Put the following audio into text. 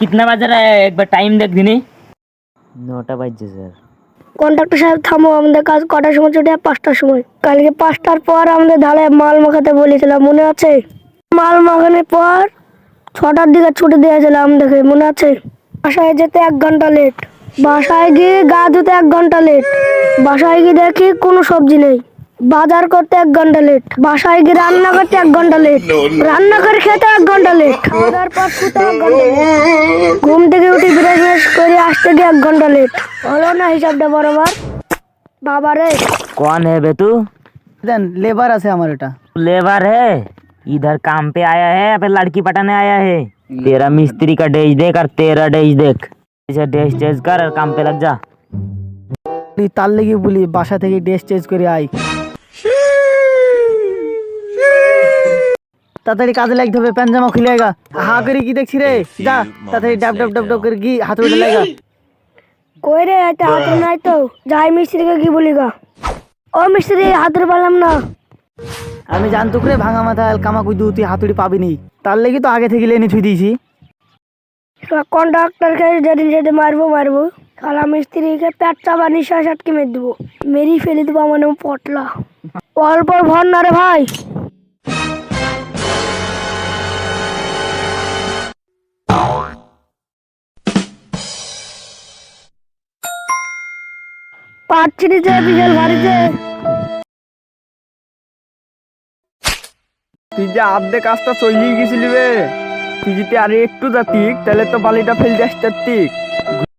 कितना बज रहा है एक बार टाइम देख दिनी। 9টা বাজছে স্যার। কন্ট্রাক্টর সাহেব থামো, আমাদের কাজ কটার সময় ছুটি হয়? 5টার সময়। কালকে 5টার পর আমাদের ঢালে মাল মাখাতে বলেছিলাম, মনে আছে? মাল মাখানোর পর 6টার দিকে ছুটি দিয়েছিলাম আমাদেরকে, মনে আছে? বাসায় যেতে 1 ঘন্টা লেট, বাসায় গিয়ে গা ধুতে 1 ঘন্টা লেট, বাসায় গিয়ে দেখি কোনো সবজি নেই, বাজার করতে 1 ঘন্টা লেট, বাসায় গিয়ে রান্না করতে 1 ঘন্টা লেট, রান্না করে খেতে 1 ঘন্টা লেট, খাওয়ার পর শুতে 1 ঘন্টা লেট, ঘুম থেকে উঠে ব্রাশ করে আসতে গিয়ে 1 ঘন্টা লেট। হলো না হিসাবটা বরাবর? বাবা রে, कौन है बे तू? দেন লেবার আছে আমার এটা। लेबर है? इधर काम पे आया है या फिर लड़की पटाने आया है? तेरा मिस्त्री का डेज देख और तेरा डेज देख। इसे डेज चेंज कर और काम पे लग जा। তুই তার লেগে বলি বাসা থেকে ড্রেস চেঞ্জ করে আই, তাড়াতাড়ি কাজে লাগতে হবে। প্যান্ট জামা খুলে আয়গা, হা করে কি দেখছি রে? যা তাড়াতাড়ি ডাব ডাব ডাব ডাব করে কি হাতে উঠে লাগা। কই রে, এটা হাতের নাই তো? যাই মিস্ত্রিকে কি বলি গা? ও মিস্ত্রি, হাতের পেলাম না। আমি জানতুক রে ভাঙা মাথা কামা কুইদু তুই হাতুড়ি পাবি নি, তার লেগে তো আগে থেকে লেনে থুই দিয়েছি। কন্ট্রাক্টরকে যেদিন যেতে মারবো মারবো, খালা মিস্ত্রিকে পেট চাপা নিঃশ্বাস আটকে মেরে দেবো, মেরেই ফেলে দেবো আমার নাম পটলা। অল্প ভর না রে ভাই। পাচ্ছি যে বিকেল বাড়িতে। তুই যে আর্ধে কাজটা চলিয়ে গেছিলি বে, তুই যদি আরে একটু যাতিক তাহলে তো বালিটা ফেলতে আসতে।